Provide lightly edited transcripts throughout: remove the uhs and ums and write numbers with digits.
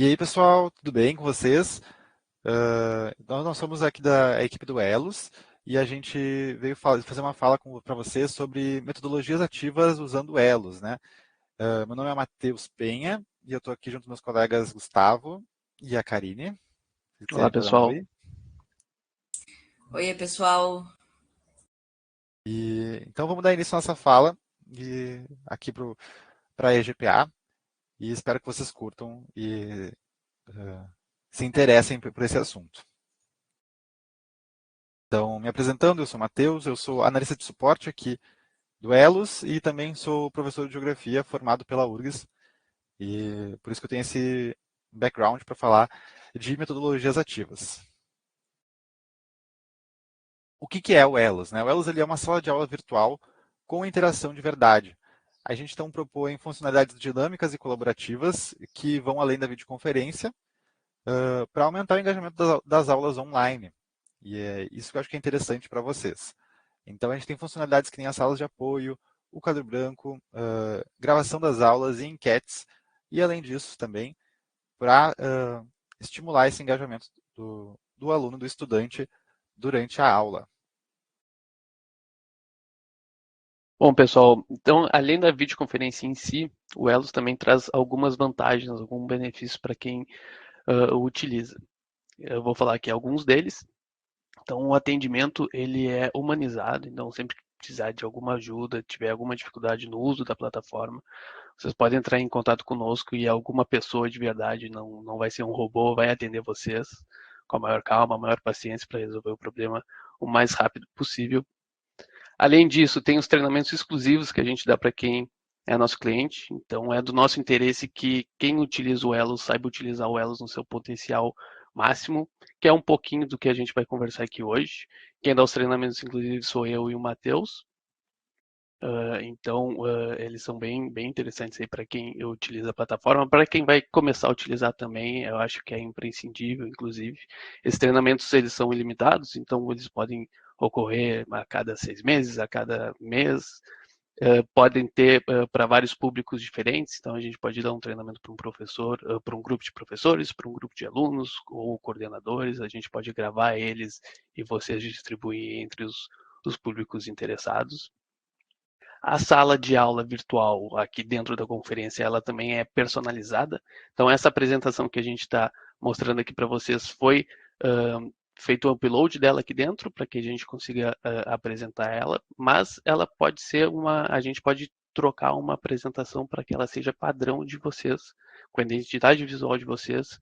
E aí, pessoal, tudo bem com vocês? Nós somos aqui da equipe do Elos e a gente veio fazer uma fala para vocês sobre metodologias ativas usando Elos, né? Meu nome é Matheus Penha e eu estou aqui junto com meus colegas Gustavo e a Karine. Se Olá, quiserem fazer um pessoal. oi. Oi, pessoal. Então vamos dar início à nossa fala aqui para a EGPA e espero que vocês curtam e se interessem por esse assunto. Então, me apresentando, eu sou Matheus, eu sou analista de suporte aqui do Elos e também sou professor de geografia formado pela URGS e por isso que eu tenho esse background para falar de metodologias ativas. O que é o Elos, né? O Elos ele é uma sala de aula virtual com interação de verdade. A gente então propõe funcionalidades dinâmicas e colaborativas que vão além da videoconferência para aumentar o engajamento das aulas online. E é isso que eu acho que é interessante para vocês. Então, a gente tem funcionalidades que nem as salas de apoio, o quadro branco, gravação das aulas e enquetes, e além disso também, para estimular esse engajamento do aluno, do estudante, durante a aula. Bom, pessoal, então, além da videoconferência em si, o Elos também traz algumas vantagens, alguns benefícios para quem o utiliza. Eu vou falar aqui alguns deles. Então, o atendimento ele é humanizado, então sempre que precisar de alguma ajuda, tiver alguma dificuldade no uso da plataforma, vocês podem entrar em contato conosco e alguma pessoa de verdade, não vai ser um robô, vai atender vocês com a maior calma, a maior paciência para resolver o problema o mais rápido possível. Além disso, tem os treinamentos exclusivos que a gente dá para quem é nosso cliente. Então, é do nosso interesse que quem utiliza o Elos saiba utilizar o Elos no seu potencial máximo, que é um pouquinho do que a gente vai conversar aqui hoje. Quem dá os treinamentos, inclusive, sou eu e o Matheus. Então, eles são bem interessantes aí para quem utiliza a plataforma. Para quem vai começar a utilizar também, eu acho que é imprescindível, inclusive. Esses treinamentos, eles são ilimitados, então eles podem ocorrer a cada 6 meses, a cada mês. Podem ter para vários públicos diferentes, então a gente pode dar um treinamento para um professor, para um grupo de professores, para um grupo de alunos ou coordenadores, a gente pode gravar eles e vocês distribuir entre os públicos interessados. A sala de aula virtual aqui dentro da conferência, ela também é personalizada. Então, essa apresentação que a gente está mostrando aqui para vocês foi feito o upload dela aqui dentro para que a gente consiga apresentar ela, mas ela pode ser a gente pode trocar uma apresentação para que ela seja padrão de vocês, com a identidade visual de vocês,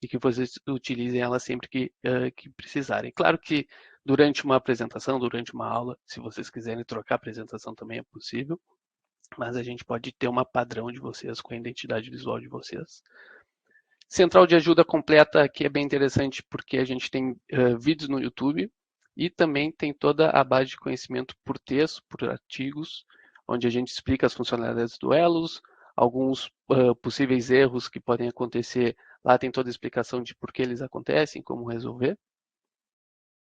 e que vocês utilizem ela sempre que precisarem. Claro que durante uma apresentação, durante uma aula, se vocês quiserem trocar a apresentação também é possível, mas a gente pode ter uma padrão de vocês com a identidade visual de vocês. Central de ajuda completa aqui é bem interessante porque a gente tem vídeos no YouTube e também tem toda a base de conhecimento por texto, por artigos, onde a gente explica as funcionalidades do Elos, alguns possíveis erros que podem acontecer. Lá tem toda a explicação de por que eles acontecem, como resolver.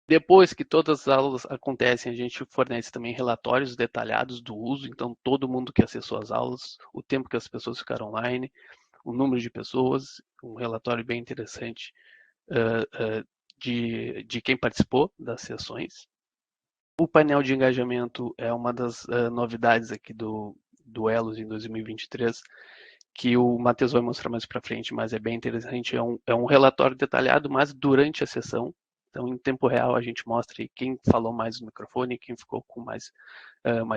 Depois que todas as aulas acontecem, a gente fornece também relatórios detalhados do uso, então todo mundo que acessou as aulas, o tempo que as pessoas ficaram online, o número de pessoas, um relatório bem interessante de quem participou das sessões. O painel de engajamento é uma das novidades aqui do Elos em 2023, que o Matheus vai mostrar mais para frente, mas é bem interessante. É um relatório detalhado, mas durante a sessão. Então, em tempo real, a gente mostra quem falou mais no microfone, quem ficou com mais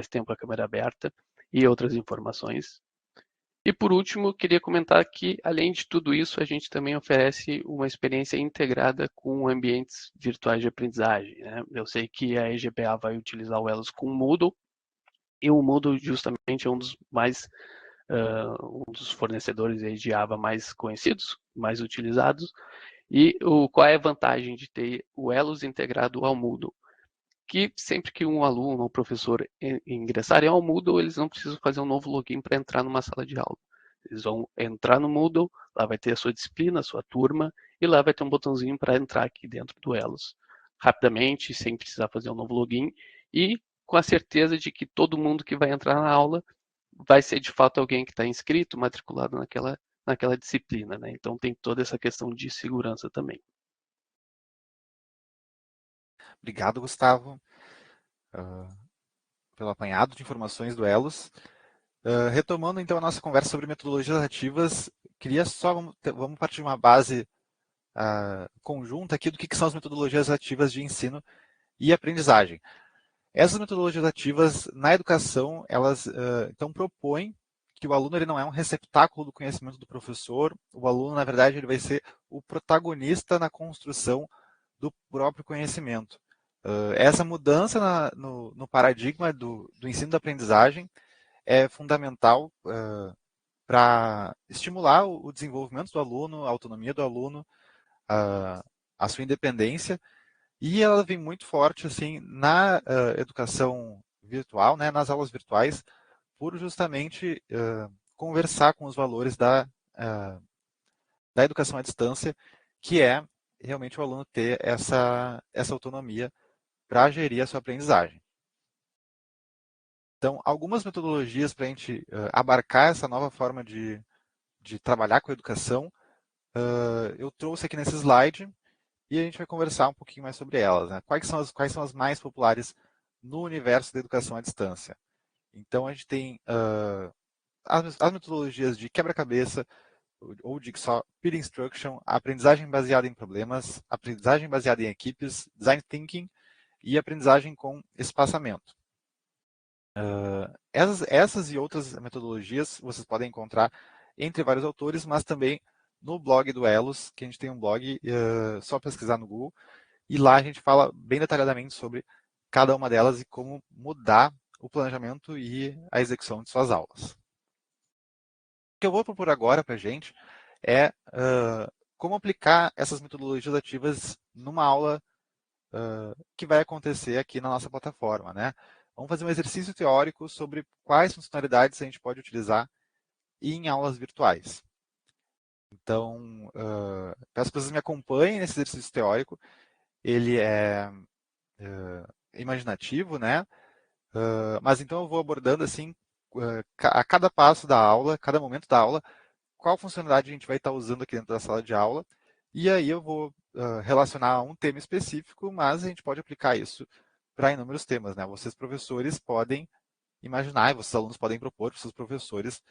tempo a câmera aberta e outras informações. E por último, queria comentar que, além de tudo isso, a gente também oferece uma experiência integrada com ambientes virtuais de aprendizagem, né? Eu sei que a EGPA vai utilizar o Elos com o Moodle, e o Moodle justamente é um dos fornecedores de Java mais conhecidos, mais utilizados. E qual é a vantagem de ter o Elos integrado ao Moodle? Que sempre que um aluno ou professor ingressarem ao Moodle, eles não precisam fazer um novo login para entrar numa sala de aula. Eles vão entrar no Moodle, lá vai ter a sua disciplina, a sua turma, e lá vai ter um botãozinho para entrar aqui dentro do Elos, rapidamente, sem precisar fazer um novo login, e com a certeza de que todo mundo que vai entrar na aula vai ser de fato alguém que está inscrito, matriculado naquela disciplina, né? Então tem toda essa questão de segurança também. Obrigado, Gustavo, pelo apanhado de informações do Elos. Retomando então a nossa conversa sobre metodologias ativas, queria só, vamos partir de uma base conjunta aqui do que são as metodologias ativas de ensino e aprendizagem. Essas metodologias ativas na educação, elas então propõem que o aluno ele não é um receptáculo do conhecimento do professor, o aluno, na verdade, ele vai ser o protagonista na construção do próprio conhecimento. Essa mudança no paradigma do ensino da aprendizagem é fundamental para estimular o desenvolvimento do aluno, a autonomia do aluno, a sua independência, e ela vem muito forte assim na educação virtual, né, nas aulas virtuais, por justamente conversar com os valores da educação à distância, que é realmente o aluno ter essa autonomia para gerir a sua aprendizagem. Então, algumas metodologias para a gente abarcar essa nova forma de trabalhar com a educação, eu trouxe aqui nesse slide e a gente vai conversar um pouquinho mais sobre elas. Né? Quais são as mais populares no universo da educação à distância? Então, a gente tem as metodologias de quebra-cabeça, ou Jigsaw, Peer Instruction, aprendizagem baseada em problemas, aprendizagem baseada em equipes, Design Thinking e aprendizagem com espaçamento. Essas e outras metodologias vocês podem encontrar entre vários autores, mas também no blog do Elos, que a gente tem um blog, só pesquisar no Google, e lá a gente fala bem detalhadamente sobre cada uma delas e como mudar o planejamento e a execução de suas aulas. O que eu vou propor agora para a gente é como aplicar essas metodologias ativas numa aula que vai acontecer aqui na nossa plataforma, né? Vamos fazer um exercício teórico sobre quais funcionalidades a gente pode utilizar em aulas virtuais. Então, peço que vocês me acompanhem nesse exercício teórico. Ele é imaginativo, né? Mas então eu vou abordando assim, a cada passo da aula, cada momento da aula, qual funcionalidade a gente vai estar usando aqui dentro da sala de aula. E aí eu vou relacionar a um tema específico, mas a gente pode aplicar isso para inúmeros temas, né? Vocês, professores, podem imaginar, e vocês, alunos, podem propor para os seus professores.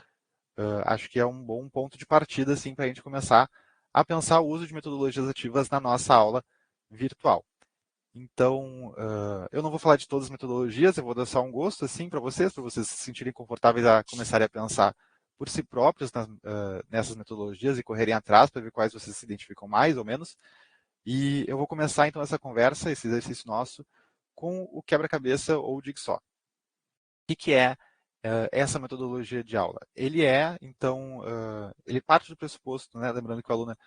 Acho que é um bom ponto de partida assim, para a gente começar a pensar o uso de metodologias ativas na nossa aula virtual. Então, eu não vou falar de todas as metodologias, eu vou dar só um gosto assim, para vocês se sentirem confortáveis a começarem a pensar por si próprios nessas metodologias e correrem atrás para ver quais vocês se identificam mais ou menos. E eu vou começar então essa conversa, esse exercício nosso, com o quebra-cabeça ou Jigsaw. O que é essa metodologia de aula? Ele então, ele parte do pressuposto, né, lembrando que o aluno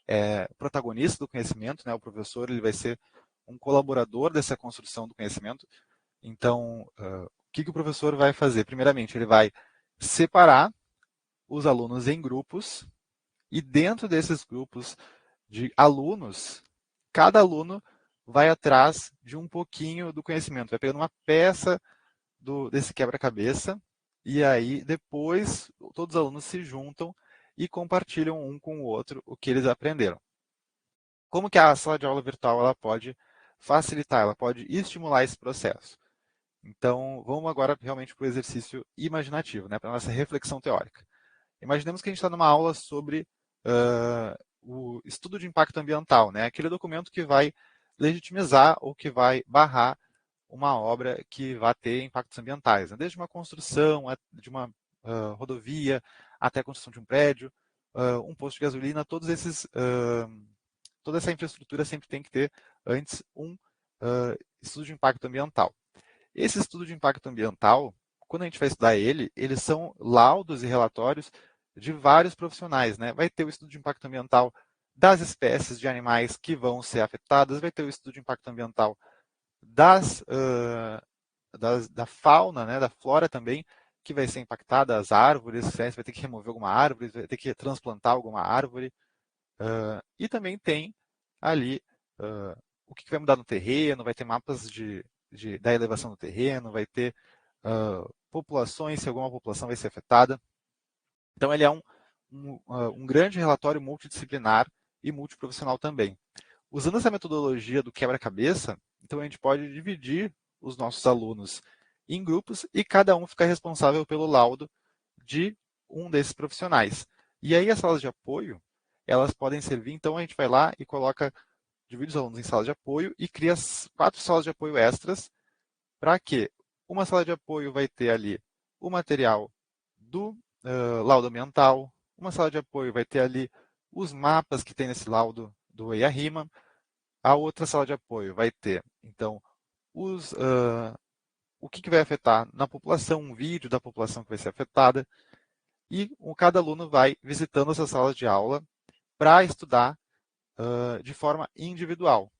é protagonista do conhecimento, né, o professor ele vai ser um colaborador dessa construção do conhecimento. Então, o que o professor vai fazer? Primeiramente, ele vai separar os alunos em grupos e dentro desses grupos de alunos, cada aluno vai atrás de um pouquinho do conhecimento, vai pegando uma peça desse quebra-cabeça e aí depois todos os alunos se juntam e compartilham um com o outro o que eles aprenderam. Como que a sala de aula virtual ela pode facilitar, ela pode estimular esse processo? Então, vamos agora realmente para o exercício imaginativo, né, para a nossa reflexão teórica. Imaginemos que a gente está numa aula sobre o estudo de impacto ambiental, né, aquele documento que vai legitimizar ou que vai barrar uma obra que vai ter impactos ambientais, né, desde uma construção, de uma rodovia, até a construção de um prédio, um posto de gasolina, toda essa infraestrutura sempre tem que ter antes um estudo de impacto ambiental. Esse estudo de impacto ambiental, quando a gente vai estudar ele, eles são laudos e relatórios de vários profissionais, né? Vai ter o estudo de impacto ambiental das espécies de animais que vão ser afetadas, vai ter o estudo de impacto ambiental da fauna, né, da flora também, que vai ser impactada, as árvores, né? Você vai ter que remover alguma árvore, vai ter que transplantar alguma árvore. E também tem ali o que vai mudar no terreno, vai ter mapas da elevação do terreno, vai ter populações, se alguma população vai ser afetada. Então, ele é um um grande relatório multidisciplinar e multiprofissional também. Usando essa metodologia do quebra-cabeça, então a gente pode dividir os nossos alunos em grupos e cada um fica responsável pelo laudo de um desses profissionais. E aí as salas de apoio, elas podem servir, então a gente vai lá e divide os alunos em salas de apoio e cria 4 salas de apoio extras para que uma sala de apoio vai ter ali o material do laudo ambiental, uma sala de apoio vai ter ali os mapas que tem nesse laudo do EIA-RIMA, a outra sala de apoio vai ter, então, o que vai afetar na população, um vídeo da população que vai ser afetada, e cada aluno vai visitando essas salas de aula para estudar de forma individual.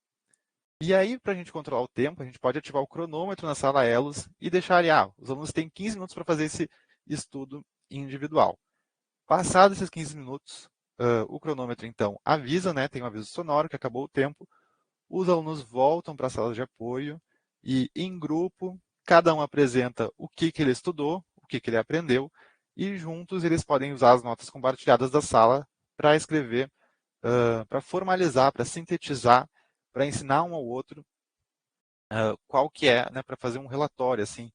E aí, para a gente controlar o tempo, a gente pode ativar o cronômetro na sala Elos e deixar ali, os alunos têm 15 minutos para fazer esse estudo individual. Passados esses 15 minutos, o cronômetro, então, avisa, né, tem um aviso sonoro que acabou o tempo, os alunos voltam para a sala de apoio e, em grupo, cada um apresenta o que ele estudou, o que ele aprendeu, e juntos eles podem usar as notas compartilhadas da sala para escrever, para formalizar, para sintetizar, para ensinar um ao outro qual que é, né, para fazer um relatório assim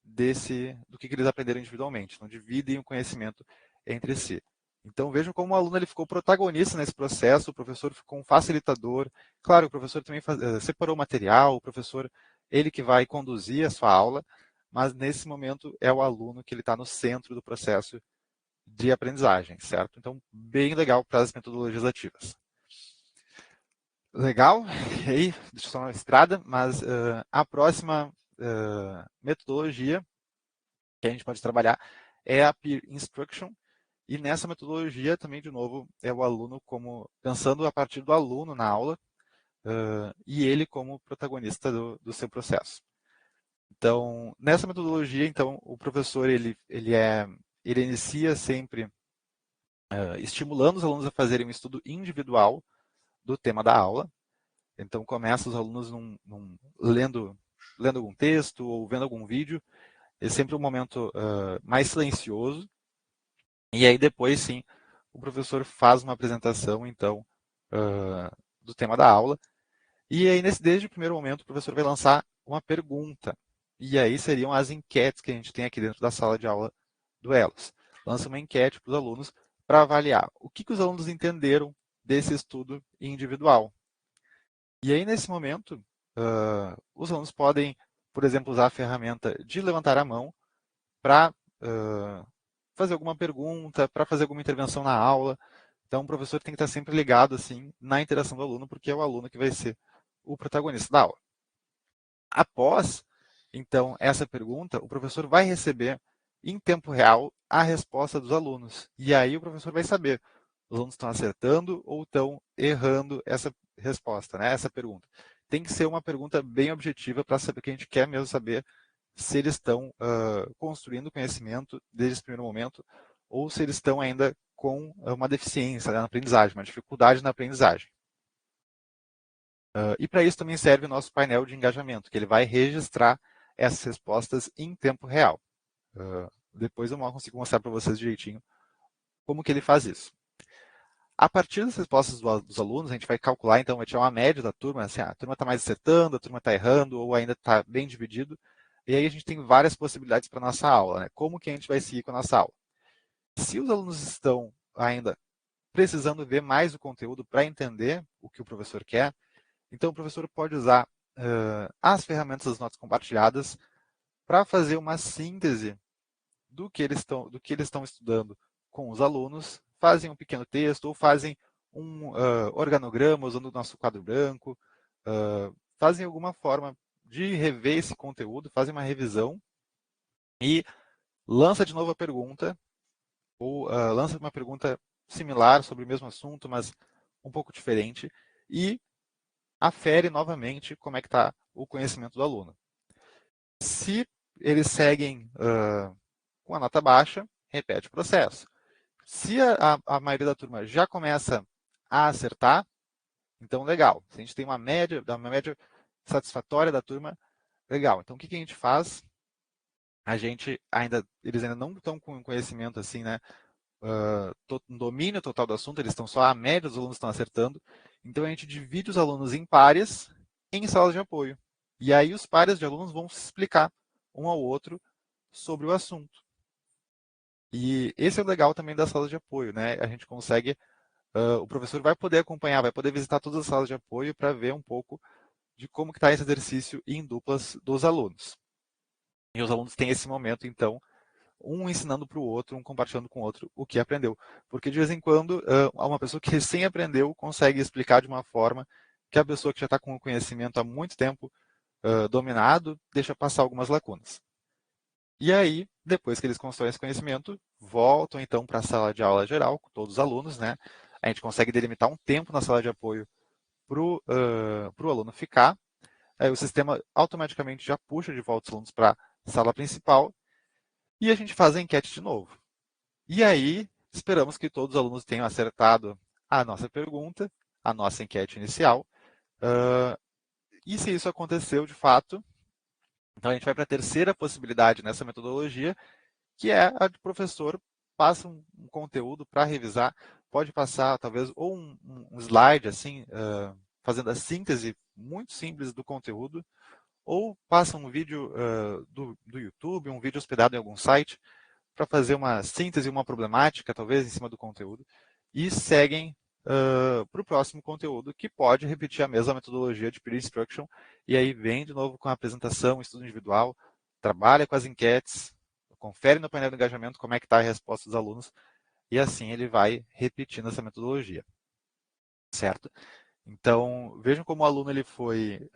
do que eles aprenderam individualmente. Então, dividem o conhecimento entre si. Então, vejam como o aluno ele ficou protagonista nesse processo, o professor ficou um facilitador. Claro, o professor também separou o material, o professor, ele que vai conduzir a sua aula, mas nesse momento é o aluno que ele está no centro do processo de aprendizagem, certo? Então, bem legal para as metodologias ativas. Legal, e aí, deixa eu só uma estrada, mas a próxima metodologia que a gente pode trabalhar é a Peer Instruction, e nessa metodologia também, de novo, é o aluno como, pensando a partir do aluno na aula, e ele como protagonista do seu processo. Então, nessa metodologia, então, o professor, ele inicia sempre estimulando os alunos a fazerem um estudo individual do tema da aula. Então, começa os alunos lendo algum texto ou vendo algum vídeo. É sempre um momento mais silencioso. E aí, depois, sim, o professor faz uma apresentação, então, do tema da aula. E aí, desde o primeiro momento, o professor vai lançar uma pergunta. E aí seriam as enquetes que a gente tem aqui dentro da sala de aula do Elos. Lança uma enquete para os alunos para avaliar o que os alunos entenderam desse estudo individual. E aí, nesse momento, os alunos podem, por exemplo, usar a ferramenta de levantar a mão para fazer alguma pergunta, para fazer alguma intervenção na aula. Então, o professor tem que estar sempre ligado assim, na interação do aluno, porque é o aluno que vai ser o protagonista da aula. Após, então, essa pergunta, o professor vai receber, em tempo real, a resposta dos alunos. E aí o professor vai saber, os alunos estão acertando ou estão errando essa resposta, né? Essa pergunta. Tem que ser uma pergunta bem objetiva para saber que a gente quer mesmo saber se eles estão construindo conhecimento desde esse primeiro momento ou se eles estão ainda com uma deficiência, né, na aprendizagem, uma dificuldade na aprendizagem. E para isso também serve o nosso painel de engajamento, que ele vai registrar essas respostas em tempo real. Depois eu consigo mostrar para vocês direitinho como que ele faz isso. A partir das respostas dos alunos, a gente vai calcular, então, vai tirar uma média da turma, assim, a turma está mais acertando, a turma está errando, ou ainda está bem dividido. E aí a gente tem várias possibilidades para a nossa aula, né? Como que a gente vai seguir com a nossa aula? Se os alunos estão ainda precisando ver mais o conteúdo para entender o que o professor quer, então o professor pode usar as ferramentas das notas compartilhadas para fazer uma síntese do que eles estão estudando com os alunos, fazem um pequeno texto ou fazem um organograma usando o nosso quadro branco, fazem alguma forma de rever esse conteúdo, fazem uma revisão e lança de novo a pergunta, ou lança uma pergunta similar sobre o mesmo assunto, mas um pouco diferente, e afere novamente como é que está o conhecimento do aluno. Se eles seguem com a nota baixa, repete o processo. Se a maioria da turma já começa a acertar, então legal. Se a gente tem uma média satisfatória da turma, legal. Então o que a gente faz? Eles ainda não estão com conhecimento assim, né, um domínio total do assunto, eles estão só a média dos alunos estão acertando. Então a gente divide os alunos em pares em salas de apoio. E aí os pares de alunos vão se explicar um ao outro sobre o assunto. E esse é o legal também das salas de apoio, né? A gente consegue, o professor vai poder acompanhar, vai poder visitar todas as salas de apoio para ver um pouco de como que está esse exercício em duplas dos alunos. E os alunos têm esse momento, então, um ensinando para o outro, um compartilhando com o outro o que aprendeu. Porque de vez em quando, uma pessoa que recém aprendeu consegue explicar de uma forma que a pessoa que já está com o conhecimento há muito tempo dominado deixa passar algumas lacunas. E aí, depois que eles constroem esse conhecimento, voltam então para a sala de aula geral, com todos os alunos, né? A gente consegue delimitar um tempo na sala de apoio para o aluno ficar. Aí o sistema automaticamente já puxa de volta os alunos para a sala principal e a gente faz a enquete de novo. E aí, esperamos que todos os alunos tenham acertado a nossa pergunta, a nossa enquete inicial. E se isso aconteceu de fato, então a gente vai para a terceira possibilidade nessa metodologia, que é a do professor passa um conteúdo para revisar, pode passar talvez ou um slide assim, fazendo a síntese muito simples do conteúdo, ou passa um vídeo do YouTube, um vídeo hospedado em algum site, para fazer uma síntese, uma problemática, talvez, em cima do conteúdo, e seguem para o próximo conteúdo, que pode repetir a mesma metodologia de peer instruction, e aí vem de novo com a apresentação, estudo individual, trabalha com as enquetes, confere no painel de engajamento como é que está a resposta dos alunos, e assim ele vai repetindo essa metodologia. Certo? Então, vejam como o aluno ele foi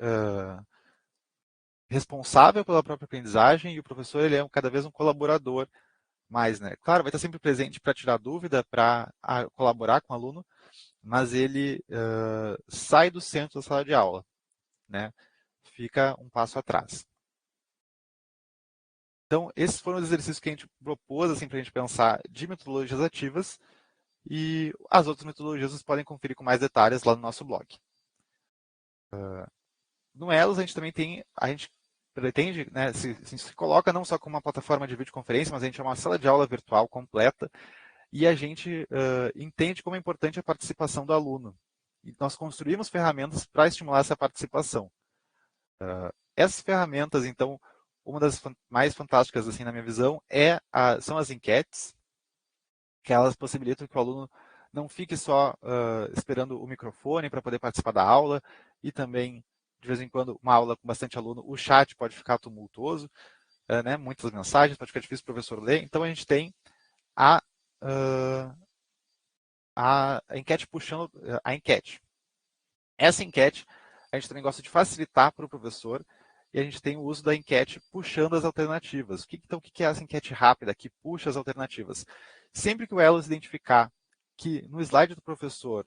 responsável pela própria aprendizagem e o professor ele é cada vez um colaborador mais, né? Claro, vai estar sempre presente para tirar dúvida, para colaborar com o aluno, mas ele sai do centro da sala de aula, né? Fica um passo atrás. Então, esses foram os exercícios que a gente propôs assim, para a gente pensar de metodologias ativas e as outras metodologias vocês podem conferir com mais detalhes lá no nosso blog. No Elos, a gente também tem, a gente pretende, né, se coloca não só como uma plataforma de videoconferência, mas a gente é uma sala de aula virtual completa e a gente entende como é importante a participação do aluno. E nós construímos ferramentas para estimular essa participação. Essas ferramentas, então, uma das mais fantásticas, assim, na minha visão, são as enquetes, que elas possibilitam que o aluno não fique só esperando o microfone para poder participar da aula, e também, de vez em quando, uma aula com bastante aluno, o chat pode ficar tumultuoso, né, muitas mensagens, pode ficar difícil para o professor ler, então a gente tem a enquete puxando a enquete. Essa enquete, a gente também gosta de facilitar para o professor, e a gente tem o uso da enquete puxando as alternativas. Então, o que é essa enquete rápida que puxa as alternativas? Sempre que o Elos identificar que no slide do professor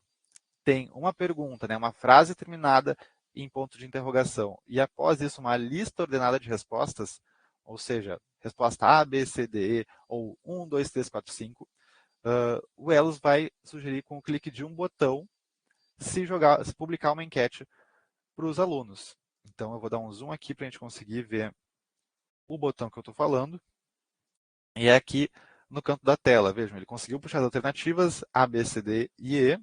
tem uma pergunta, né, uma frase terminada em ponto de interrogação, e após isso uma lista ordenada de respostas, ou seja, resposta A, B, C, D, E, ou 1, 2, 3, 4, 5, o Elos vai sugerir com o clique de um botão se publicar uma enquete para os alunos. Então eu vou dar um zoom aqui para a gente conseguir ver o botão que eu estou falando. E é aqui no canto da tela. Vejam, ele conseguiu puxar as alternativas A, B, C, D e E.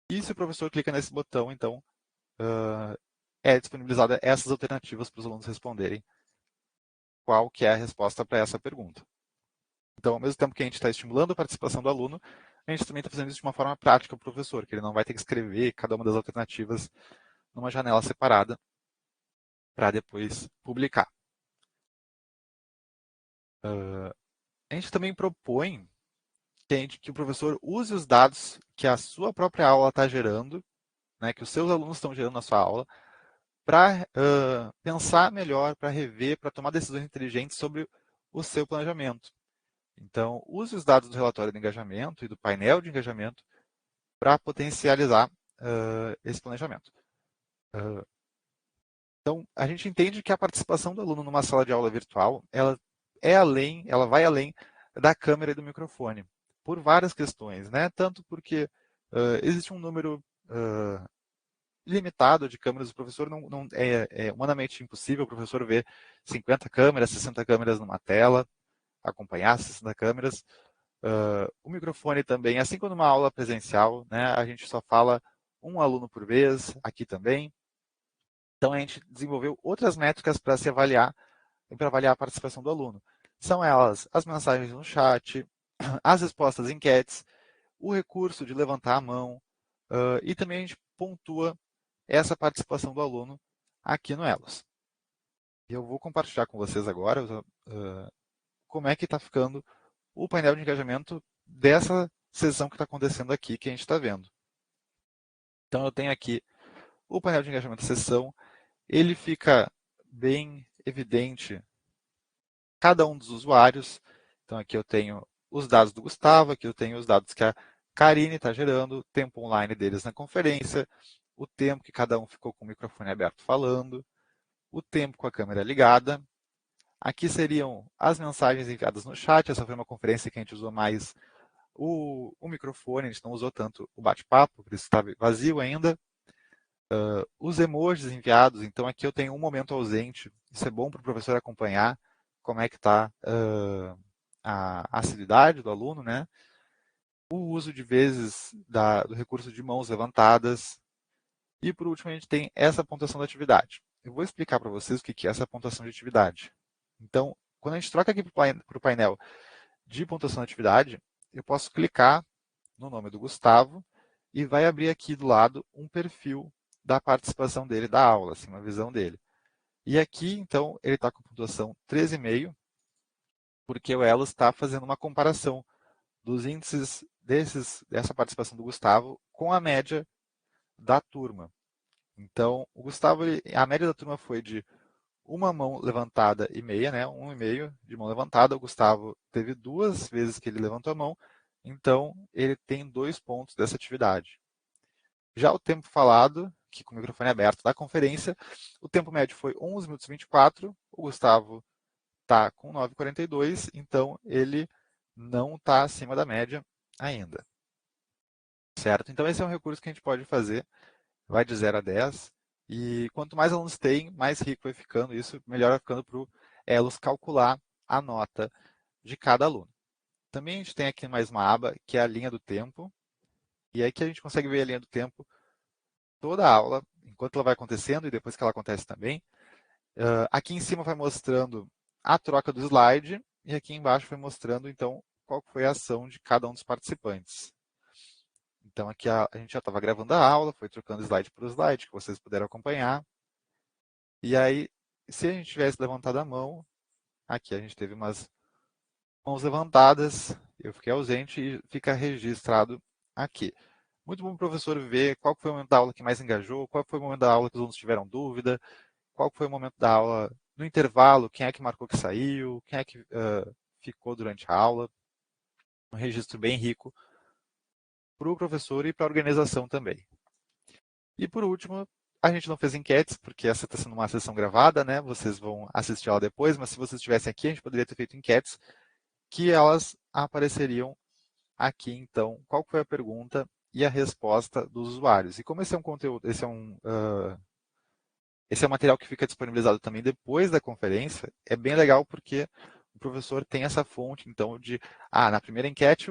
E se o professor clica nesse botão, então é disponibilizada essas alternativas para os alunos responderem qual que é a resposta para essa pergunta. Então, ao mesmo tempo que a gente está estimulando a participação do aluno, a gente também está fazendo isso de uma forma prática para o professor, que ele não vai ter que escrever cada uma das alternativas numa janela separada para depois publicar. A gente também propõe que o professor use os dados que a sua própria aula está gerando, né, que os seus alunos estão gerando na sua aula, para pensar melhor, para rever, para tomar decisões inteligentes sobre o seu planejamento. Então, use os dados do relatório de engajamento e do painel de engajamento para potencializar esse planejamento. Então, a gente entende que a participação do aluno numa sala de aula virtual, ela vai além da câmera e do microfone, por várias questões, né? Tanto porque existe um número limitado de câmeras, o professor não é humanamente impossível o professor ver 50 câmeras, 60 câmeras numa tela, acompanhar 60 câmeras. O microfone também, assim como numa aula presencial, né, a gente só fala um aluno por vez, aqui também. Então, a gente desenvolveu outras métricas para se avaliar e para avaliar a participação do aluno. São elas as mensagens no chat, as respostas em enquetes, o recurso de levantar a mão, e também a gente pontua essa participação do aluno aqui no Elos. Eu vou compartilhar com vocês agora como é que está ficando o painel de engajamento dessa sessão que está acontecendo aqui, que a gente está vendo. Então, eu tenho aqui o painel de engajamento da sessão, ele fica bem evidente cada um dos usuários. Então, aqui eu tenho os dados do Gustavo, aqui eu tenho os dados que a Karine está gerando, o tempo online deles na conferência, o tempo que cada um ficou com o microfone aberto falando, o tempo com a câmera ligada. Aqui seriam as mensagens enviadas no chat. Essa foi uma conferência que a gente usou mais o microfone, a gente não usou tanto o bate-papo, por isso está vazio ainda. Os emojis enviados, então aqui eu tenho um momento ausente. Isso é bom para o professor acompanhar como é que está a assiduidade do aluno, né? O uso de vezes do recurso de mãos levantadas. E por último, a gente tem essa pontuação da atividade. Eu vou explicar para vocês o que é essa pontuação de atividade. Então, quando a gente troca aqui para o painel de pontuação de atividade, eu posso clicar no nome do Gustavo e vai abrir aqui do lado um perfil da participação dele da aula, assim, uma visão dele. E aqui, então, ele está com pontuação 13,5, porque o Elos está fazendo uma comparação dos índices dessa participação do Gustavo com a média da turma. Então, o Gustavo, a média da turma foi de uma mão levantada e meia, né? 1,5 de mão levantada. O Gustavo teve 2 vezes que ele levantou a mão, então ele tem 2 pontos dessa atividade. Já o tempo falado, que com o microfone aberto da conferência, o tempo médio foi 11 minutos e 24, o Gustavo está com 9,42, então ele não está acima da média ainda. Certo? Então esse é um recurso que a gente pode fazer, vai de 0 a 10, e quanto mais alunos tem, mais rico vai ficando, isso melhor vai ficando para o Elos calcular a nota de cada aluno. Também a gente tem aqui mais uma aba, que é a linha do tempo, e aí que a gente consegue ver a linha do tempo toda a aula, enquanto ela vai acontecendo e depois que ela acontece também. Aqui em cima vai mostrando a troca do slide e aqui embaixo vai mostrando, então, qual foi a ação de cada um dos participantes. Então, aqui a gente já estava gravando a aula, foi trocando slide por slide, que vocês puderam acompanhar. E aí, se a gente tivesse levantado a mão, aqui a gente teve umas mãos levantadas, eu fiquei ausente e fica registrado aqui. Muito bom, professor, ver qual foi o momento da aula que mais engajou, qual foi o momento da aula que os alunos tiveram dúvida, qual foi o momento da aula no intervalo, quem é que marcou que saiu, quem é que ficou durante a aula. Um registro bem rico para o professor e para a organização também. E por último, a gente não fez enquetes, porque essa está sendo uma sessão gravada, né? Vocês vão assistir ela depois, mas se vocês estivessem aqui, a gente poderia ter feito enquetes, que elas apareceriam aqui, então, qual foi a pergunta e a resposta dos usuários. E como esse é um conteúdo, esse é um material que fica disponibilizado também depois da conferência, é bem legal porque o professor tem essa fonte, então, na primeira enquete,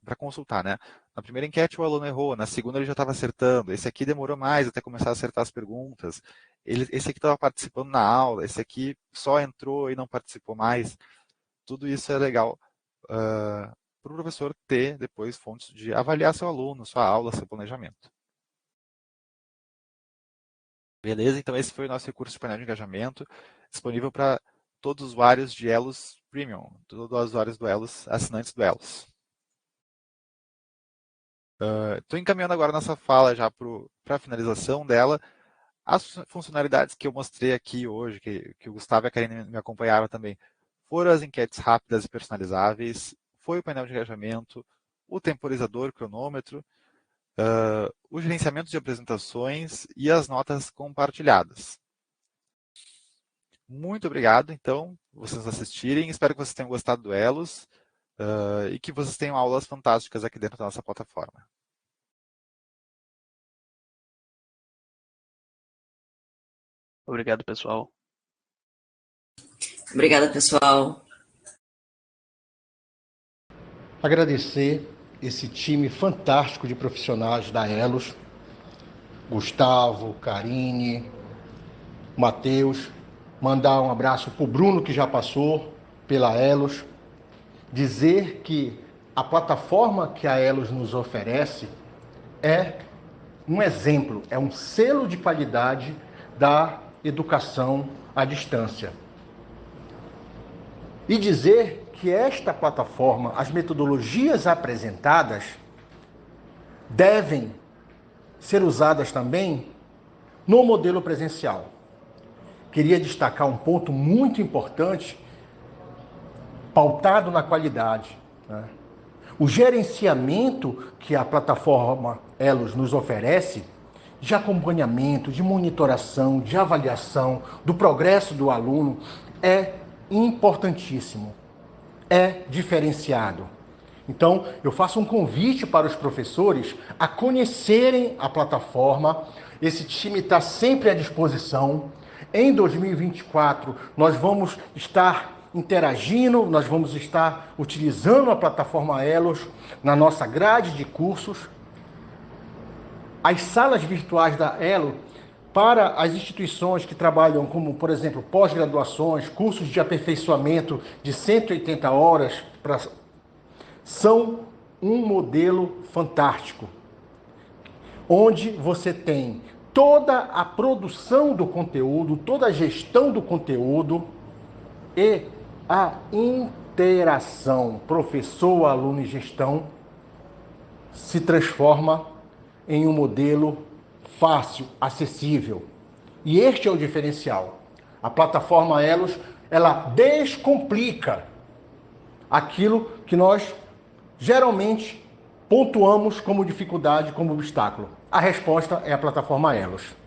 para consultar, né? Na primeira enquete o aluno errou, na segunda ele já estava acertando, esse aqui demorou mais até começar a acertar as perguntas, esse aqui estava participando na aula, esse aqui só entrou e não participou mais. Tudo isso é legal para o professor ter depois fontes de avaliar seu aluno, sua aula, seu planejamento. Beleza? Então esse foi o nosso recurso de painel de engajamento, disponível para todos os usuários de Elos Premium, todos os usuários do Elos, assinantes do Elos. Estou encaminhando agora nossa fala já para a finalização dela. As funcionalidades que eu mostrei aqui hoje, que o Gustavo e a Karine me acompanharam também, foram as enquetes rápidas e personalizáveis, foi o painel de engajamento, o temporizador, cronômetro, o gerenciamento de apresentações e as notas compartilhadas. Muito obrigado, então, por vocês assistirem. Espero que vocês tenham gostado do Elos e que vocês tenham aulas fantásticas aqui dentro da nossa plataforma. Obrigado, pessoal. Obrigada, pessoal. agradecer esse time fantástico de profissionais da Elos, Gustavo, Karine, Matheus, mandar um abraço para o Bruno, que já passou pela Elos, dizer que a plataforma que a Elos nos oferece é um exemplo, é um selo de qualidade da educação à distância. E dizer que esta plataforma, as metodologias apresentadas, devem ser usadas também no modelo presencial. Queria destacar um ponto muito importante, pautado na qualidade, né? O gerenciamento que a plataforma Elos nos oferece, de acompanhamento, de monitoração, de avaliação do progresso do aluno, é importantíssimo, é diferenciado. Então, eu faço um convite para os professores a conhecerem a plataforma. Esse time está sempre à disposição. Em 2024, nós vamos estar interagindo, nós vamos estar utilizando a plataforma Elos na nossa grade de cursos. As salas virtuais da Elo, para as instituições que trabalham como, por exemplo, pós-graduações, cursos de aperfeiçoamento de 180 horas, são um modelo fantástico, onde você tem toda a produção do conteúdo, toda a gestão do conteúdo e a interação professor, aluno e gestão se transforma em um modelo fácil, acessível. E este é o diferencial. A plataforma Elos, ela descomplica aquilo que nós geralmente pontuamos como dificuldade, como obstáculo. A resposta é a plataforma Elos.